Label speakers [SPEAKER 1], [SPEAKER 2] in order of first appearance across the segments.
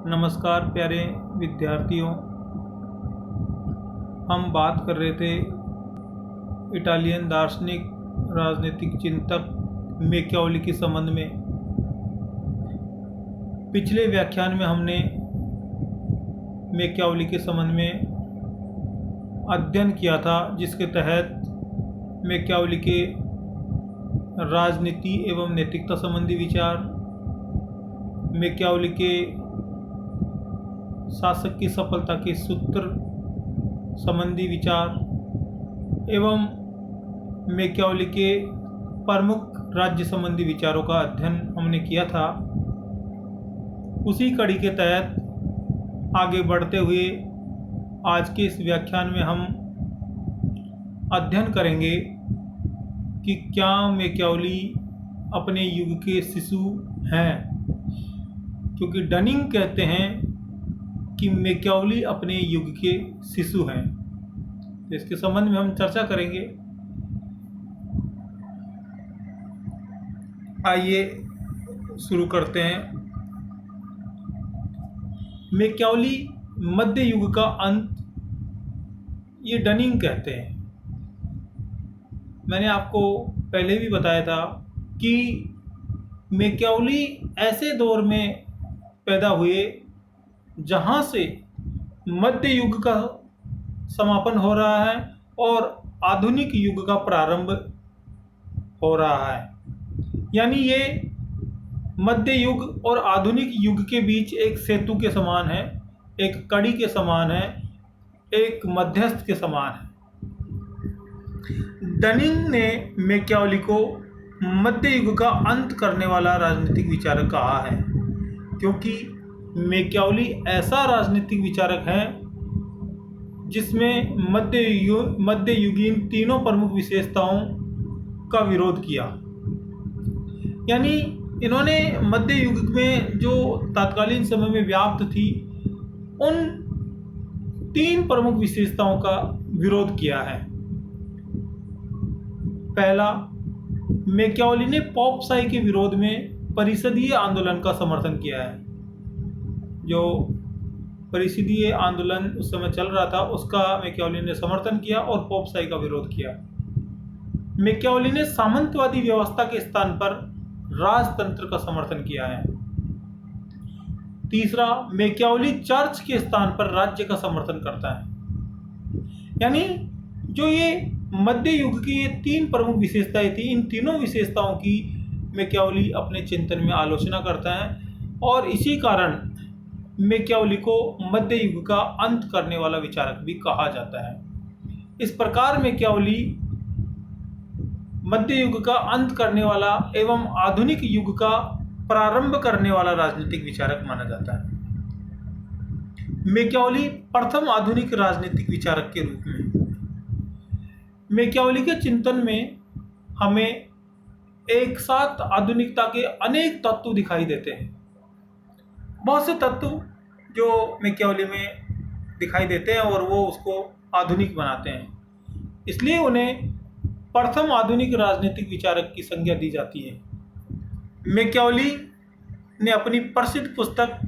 [SPEAKER 1] नमस्कार प्यारे विद्यार्थियों। हम बात कर रहे थे इटालियन दार्शनिक राजनीतिक चिंतक मैकियावेली के संबंध में। पिछले व्याख्यान में हमने मैकियावेली के संबंध में अध्ययन किया था, जिसके तहत मैकियावेली के राजनीति एवं नैतिकता संबंधी विचार, मैकियावेली के शासक की सफलता के सूत्र संबंधी विचार एवं मैकियावेली के प्रमुख राज्य संबंधी विचारों का अध्ययन हमने किया था। उसी कड़ी के तहत आगे बढ़ते हुए आज के इस व्याख्यान में हम अध्ययन करेंगे कि क्या मैकियावेली अपने युग के शिशु हैं, क्योंकि डनिंग कहते हैं कि मैकियावेली अपने युग के शिशु हैं। इसके संबंध में हम चर्चा करेंगे। आइए शुरू करते हैं। मैकियावेली मध्य युग का अंत, ये डनिंग कहते हैं। मैंने आपको पहले भी बताया था कि मैकियावेली ऐसे दौर में पैदा हुए जहाँ से मध्य युग का समापन हो रहा है और आधुनिक युग का प्रारंभ हो रहा है। यानी ये मध्य युग और आधुनिक युग के बीच एक सेतु के समान है, एक कड़ी के समान है, एक मध्यस्थ के समान है। डनिंग ने मैकियावेली को मध्य युग का अंत करने वाला राजनीतिक विचारक कहा है, क्योंकि मैकियावेली ऐसा राजनीतिक विचारक है जिसमें मध्ययुगीन तीनों प्रमुख विशेषताओं का विरोध किया। यानी इन्होंने मध्य युग में जो तत्कालीन समय में व्याप्त थी, उन तीन प्रमुख विशेषताओं का विरोध किया है। पहला, मैकियावेली ने पॉपशाही के विरोध में परिषदीय आंदोलन का समर्थन किया है। जो परिषदीय आंदोलन उस समय चल रहा था, उसका मैकियावेली ने समर्थन किया और पॉपशाही का विरोध किया। मैकियावेली ने सामंतवादी व्यवस्था के स्थान पर राजतंत्र का समर्थन किया है। तीसरा, मैकियावेली चर्च के स्थान पर राज्य का समर्थन करता है। यानी जो ये मध्य युग की ये तीन प्रमुख विशेषताएं थी, इन तीनों विशेषताओं की मैकियावेली अपने चिंतन में आलोचना करता है और इसी कारण मैकियावेली को मध्य युग का अंत करने वाला विचारक भी कहा जाता है। इस प्रकार मैकियावेली मध्य युग का अंत करने वाला एवं आधुनिक युग का प्रारंभ करने वाला राजनीतिक विचारक माना जाता है। मैकियावेली प्रथम आधुनिक राजनीतिक विचारक के रूप में, मैकियावेली के चिंतन में हमें एक साथ आधुनिकता के अनेक तत्व दिखाई देते हैं। बहुत से तत्व जो मैकियावेली में दिखाई देते हैं और वो उसको आधुनिक बनाते हैं, इसलिए उन्हें प्रथम आधुनिक राजनीतिक विचारक की संज्ञा दी जाती है। मैकियावेली ने अपनी प्रसिद्ध पुस्तक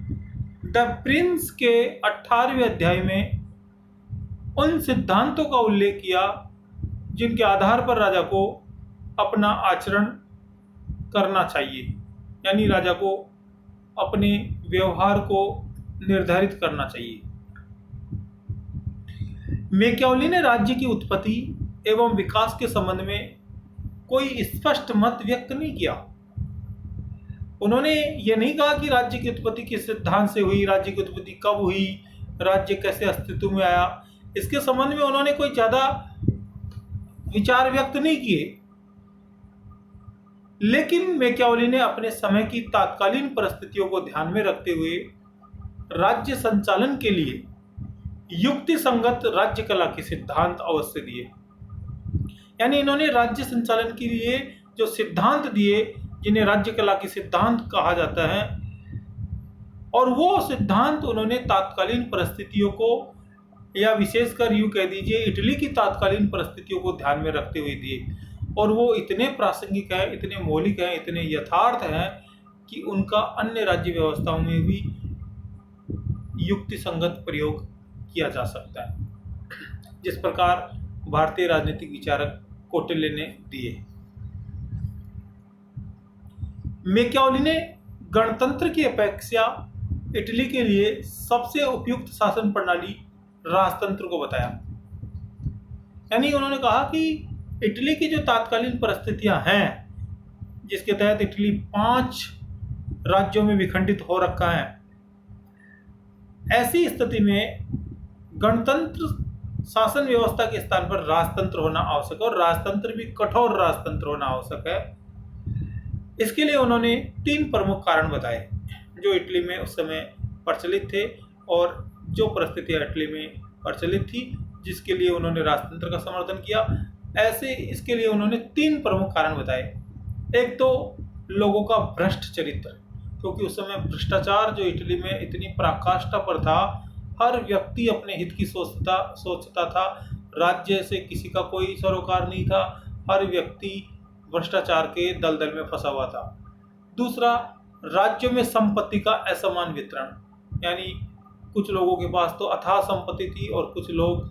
[SPEAKER 1] द प्रिंस के 18वें अध्याय में उन सिद्धांतों का उल्लेख किया जिनके आधार पर राजा को अपना आचरण करना चाहिए, यानी राजा को अपने व्यवहार को निर्धारित करना चाहिए। मैकियावेली ने राज्य की उत्पत्ति एवं विकास के संबंध में कोई स्पष्ट मत व्यक्त नहीं किया। उन्होंने ये नहीं कहा कि राज्य की उत्पत्ति किस सिद्धांत से हुई, राज्य की उत्पत्ति कब हुई, राज्य कैसे अस्तित्व में आया। इसके संबंध में उन्होंने कोई ज़्यादा विचार व्यक्त नहीं किए। लेकिन मैकियावेली ने अपने समय की तात्कालीन परिस्थितियों को ध्यान में रखते हुए राज्य संचालन के लिए युक्ति संगत राज्य कला के सिद्धांत अवश्य दिए। यानी इन्होंने राज्य संचालन के लिए जो सिद्धांत दिए, जिन्हें राज्य कला के सिद्धांत कहा जाता है, और वो सिद्धांत उन्होंने तात्कालीन परिस्थितियों को, या विशेषकर यूँ कह दीजिए इटली की तात्कालीन परिस्थितियों को ध्यान में रखते हुए दिए। और वो इतने प्रासंगिक हैं, इतने मौलिक हैं, इतने यथार्थ हैं कि उनका अन्य राज्य व्यवस्थाओं में भी युक्ति संगत प्रयोग किया जा सकता है, जिस प्रकार भारतीय राजनीतिक विचारक कौटिल्य ने दिए। मैकियावेली ने गणतंत्र की अपेक्षा इटली के लिए सबसे उपयुक्त शासन प्रणाली राजतंत्र को बताया। यानी उन्होंने कहा कि इटली की जो तात्कालीन परिस्थितियां हैं, जिसके तहत इटली 5 राज्यों में विखंडित हो रखा है, ऐसी स्थिति में गणतंत्र शासन व्यवस्था के स्थान पर राजतंत्र होना आवश्यक है, और राजतंत्र भी कठोर राजतंत्र होना आवश्यक है। इसके लिए उन्होंने 3 प्रमुख कारण बताए जो इटली में उस समय प्रचलित थे, और जो परिस्थितियां इटली में प्रचलित थी जिसके लिए उन्होंने राजतंत्र का समर्थन किया। ऐसे इसके लिए उन्होंने 3 प्रमुख कारण बताए। एक तो लोगों का भ्रष्ट चरित्र, क्योंकि उस समय भ्रष्टाचार जो इटली में इतनी पराकाष्ठा पर था, हर व्यक्ति अपने हित की सोचता था, राज्य से किसी का कोई सरोकार नहीं था, हर व्यक्ति भ्रष्टाचार के दलदल में फंसा हुआ था। दूसरा, राज्यों में संपत्ति का असमान वितरण, यानी कुछ लोगों के पास तो अथाह संपत्ति थी और कुछ लोग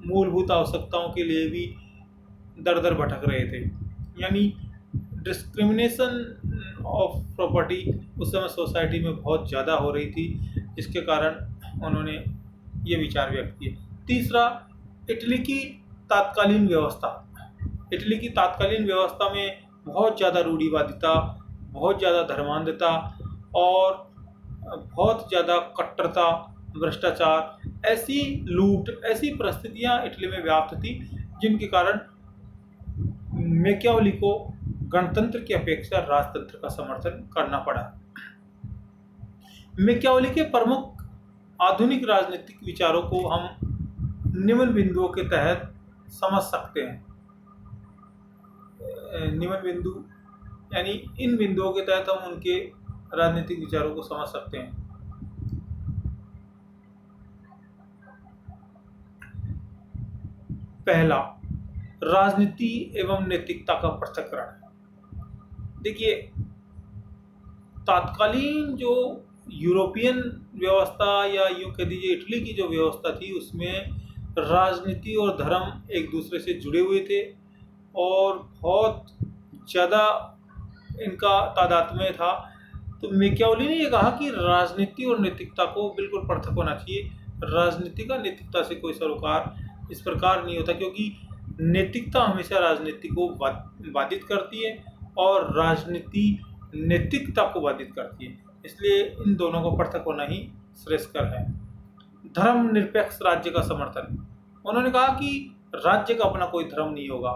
[SPEAKER 1] मूलभूत आवश्यकताओं के लिए भी दर दर भटक रहे थे। यानी डिस्क्रिमिनेशन ऑफ प्रॉपर्टी उस समय सोसाइटी में बहुत ज़्यादा हो रही थी, जिसके कारण उन्होंने ये विचार व्यक्त किए। तीसरा, इटली की तात्कालीन व्यवस्था। इटली की तात्कालीन व्यवस्था में बहुत ज़्यादा रूढ़िवादिता, बहुत ज़्यादा धर्मांधता और बहुत ज़्यादा कट्टरता, भ्रष्टाचार, ऐसी लूट, ऐसी परिस्थितियां इटली में व्याप्त थी, जिनके कारण मैकियावेली को गणतंत्र की अपेक्षा राजतंत्र का समर्थन करना पड़ा। मैकियावेली के प्रमुख आधुनिक राजनीतिक विचारों को हम निम्न बिंदुओं के तहत समझ सकते हैं। निम्न बिंदु यानी इन बिंदुओं के तहत हम उनके राजनीतिक विचारों को समझ सकते हैं। पहला, राजनीति एवं नैतिकता का पृथक्करण। देखिए, तात्कालीन जो यूरोपियन व्यवस्था या यूं कह दीजिए इटली की जो व्यवस्था थी, उसमें राजनीति और धर्म एक दूसरे से जुड़े हुए थे और बहुत ज़्यादा इनका तादात्म्य था। तो मैकियावेली ने यह कहा कि राजनीति और नैतिकता को बिल्कुल पृथक होना चाहिए। राजनीति का नैतिकता से कोई सरोकार इस प्रकार नहीं होता, क्योंकि नैतिकता हमेशा राजनीति को बाधित करती है और राजनीति नैतिकता को बाधित करती है। इसलिए इन दोनों को पृथक होना ही श्रेयस्कर है। धर्मनिरपेक्ष राज्य का समर्थन। उन्होंने कहा कि राज्य का अपना कोई धर्म नहीं होगा,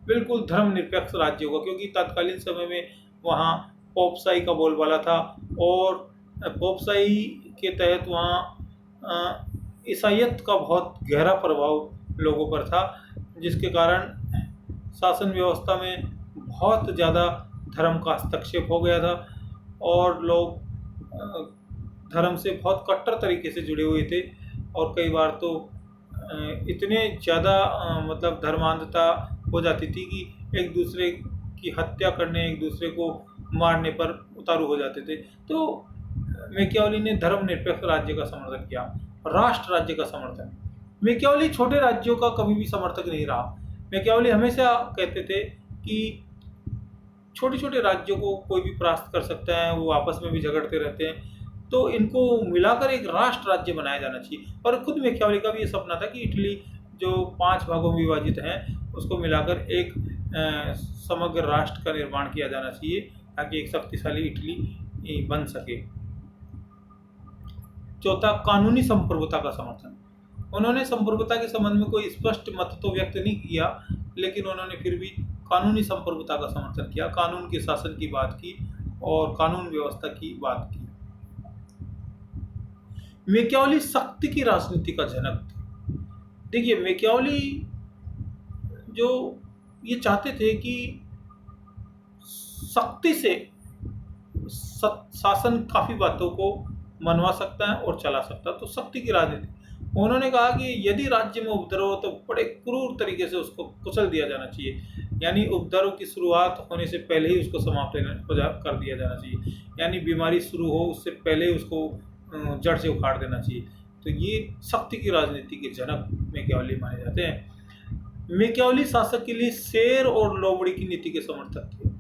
[SPEAKER 1] बिल्कुल धर्मनिरपेक्ष राज्य होगा, क्योंकि तत्कालीन समय में वहाँ पोपशाही का बोलबाला था और पोपशाही के तहत वहाँ ईसाईयत का बहुत गहरा प्रभाव लोगों पर था, जिसके कारण शासन व्यवस्था में बहुत ज़्यादा धर्म का हस्तक्षेप हो गया था और लोग धर्म से बहुत कट्टर तरीके से जुड़े हुए थे और कई बार तो इतने ज़्यादा मतलब धर्मांधता हो जाती थी कि एक दूसरे की हत्या करने, एक दूसरे को मारने पर उतारू हो जाते थे। तो मैकियावेली ने धर्मनिरपेक्ष राज्य का समर्थन किया। राष्ट्र राज्य का समर्थन। मैकियावेली छोटे राज्यों का कभी भी समर्थक नहीं रहा। मैकियावेली हमेशा कहते थे कि छोटे छोटे राज्यों को कोई भी परास्त कर सकता है, वो आपस में भी झगड़ते रहते हैं, तो इनको मिलाकर एक राष्ट्र राज्य बनाया जाना चाहिए। और खुद मैकियावेली का भी ये सपना था कि इटली जो 5 भागों में विभाजित है उसको मिलाकर एक समग्र राष्ट्र का निर्माण किया जाना चाहिए, ताकि एक शक्तिशाली इटली बन सके। चौथा, कानूनी संप्रभुता का समर्थन। उन्होंने संप्रभुता के संबंध में कोई स्पष्ट मत तो व्यक्त नहीं किया, लेकिन उन्होंने फिर भी कानूनी संप्रभुता का समर्थन किया, कानून के शासन की बात की और कानून व्यवस्था की बात की। मैकियावेली शक्ति की राजनीति का जनक थे। देखिए, मैकियावेली जो ये चाहते थे कि शक्ति से शासन काफ़ी बातों को मनवा सकता है और चला सकता है, तो शक्ति की राजनीति। उन्होंने कहा कि यदि राज्य में उपद्रव हो तो बड़े क्रूर तरीके से उसको कुचल दिया जाना चाहिए, यानी उपद्रव की शुरुआत होने से पहले ही उसको समाप्त कर दिया जाना चाहिए, यानी बीमारी शुरू हो उससे पहले उसको जड़ से उखाड़ देना चाहिए। तो ये शक्ति की राजनीति के जनक मैकियावेली माने जाते हैं। मैकियावेली शासक के लिए शेर और लोमड़ी की नीति के समर्थक थे।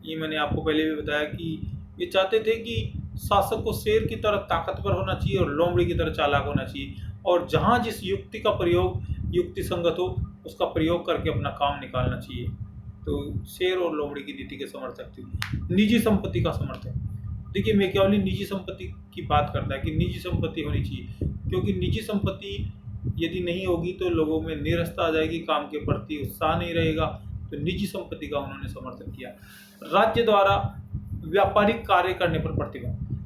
[SPEAKER 1] ये मैंने आपको पहले भी बताया कि ये चाहते थे कि शासक को शेर की तरह ताकतवर होना चाहिए और लोमड़ी की तरह चालाक होना चाहिए, और जहाँ जिस युक्ति का प्रयोग युक्ति संगत हो उसका प्रयोग करके अपना काम निकालना चाहिए। तो शेर और लोमड़ी की नीति के समर्थक थे। निजी संपत्ति का समर्थक, देखिए मैकियावेली निजी संपत्ति की बात करता है कि निजी संपत्ति होनी चाहिए, क्योंकि निजी संपत्ति यदि नहीं होगी तो लोगों में नीरसता आ जाएगी, काम के प्रति उत्साह नहीं रहेगा। तो निजी संपत्ति का उन्होंने समर्थन किया। राज्य द्वारा व्यापारिक कार्य करने पर प्रतिबंध,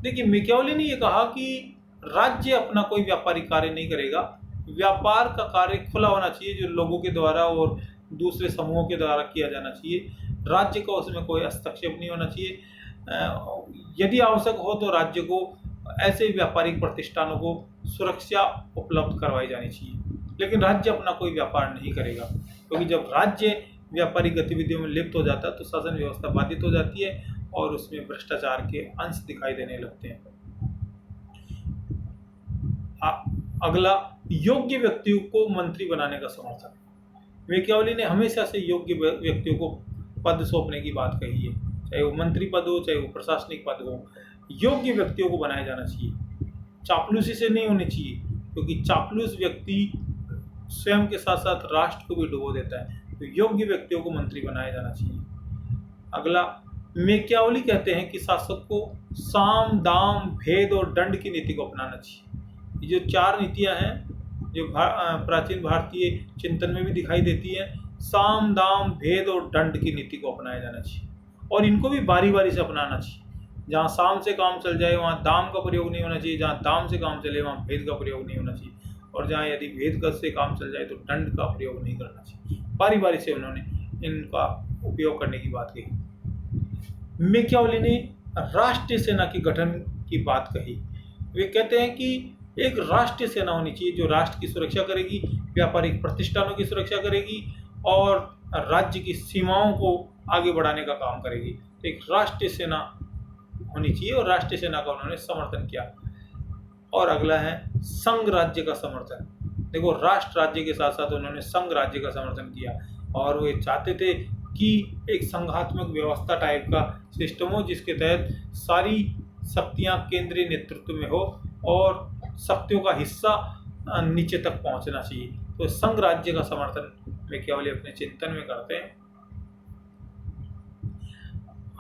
[SPEAKER 1] देखिए मैकियावेली ने यह कहा कि राज्य अपना कोई व्यापारिक कार्य नहीं करेगा, व्यापार का कार्य खुला होना चाहिए जो लोगों के द्वारा और दूसरे समूहों के द्वारा किया जाना चाहिए। राज्य का उसमें कोई हस्तक्षेप नहीं होना चाहिए। यदि आवश्यक हो तो राज्य को ऐसे व्यापारिक प्रतिष्ठानों को सुरक्षा उपलब्ध करवाई जानी चाहिए, लेकिन राज्य अपना कोई व्यापार नहीं करेगा, क्योंकि जब राज्य व्यापारिक गतिविधियों में लिप्त हो जाता है तो शासन व्यवस्था बाधित हो जाती है और उसमें भ्रष्टाचार के अंश दिखाई देने लगते हैं। अगला, योग्य व्यक्तियों को मंत्री बनाने का समर्थन। मैकियावेली ने हमेशा से योग्य व्यक्तियों को पद सौंपने की बात कही है, चाहे वो मंत्री पद हो चाहे वो प्रशासनिक पद हो, योग्य व्यक्तियों को बनाया जाना चाहिए। चापलूसी से नहीं होनी चाहिए, क्योंकि चापलूस व्यक्ति स्वयं के साथ साथ राष्ट्र को भी डुबो देता है। तो योग्य व्यक्तियों को मंत्री बनाया जाना चाहिए। अगला, मैकियावेली कहते हैं कि शासक को साम दाम भेद और दंड की नीति को अपनाना चाहिए। ये जो 4 नीतियां हैं जो प्राचीन भारतीय चिंतन में भी दिखाई देती है, साम दाम भेद और दंड की नीति को अपनाया जाना चाहिए, और इनको भी बारी बारी से अपनाना चाहिए। जहाँ साम से काम चल जाए वहाँ दाम का प्रयोग नहीं होना चाहिए, जहाँ दाम से काम चले वहाँ भेद का प्रयोग नहीं होना चाहिए, और जहाँ यदि भेद से काम चल जाए तो दंड का प्रयोग नहीं करना चाहिए। बारी बारी से उन्होंने इनका उपयोग करने की बात कही। मैकियावेली ने राष्ट्रीय सेना के गठन की बात कही। वे कहते हैं कि एक राष्ट्रीय सेना होनी चाहिए जो राष्ट्र की सुरक्षा करेगी, व्यापारिक प्रतिष्ठानों की सुरक्षा करेगी और राज्य की सीमाओं को आगे बढ़ाने का काम करेगी। तो एक राष्ट्रीय सेना होनी चाहिए और राष्ट्रीय सेना का उन्होंने समर्थन किया। और अगला है संघ राज्य का समर्थन। देखो, राष्ट्र राज्य के साथ साथ उन्होंने संघ राज्य का समर्थन किया, और वे चाहते थे कि एक संघात्मक व्यवस्था टाइप का सिस्टम हो जिसके तहत सारी शक्तियां केंद्रीय नेतृत्व में हो और शक्तियों का हिस्सा नीचे तक पहुंचना चाहिए। तो संघ राज्य का समर्थन मैकियावेली अपने चिंतन में करते हैं।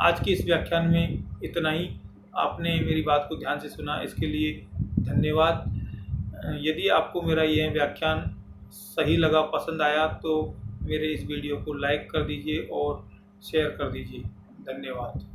[SPEAKER 1] आज के इस व्याख्यान में इतना ही। आपने मेरी बात को ध्यान से सुना, इसके लिए धन्यवाद। यदि आपको मेरा यह व्याख्यान सही लगा, पसंद आया, तो मेरे इस वीडियो को लाइक कर दीजिए और शेयर कर दीजिए। धन्यवाद।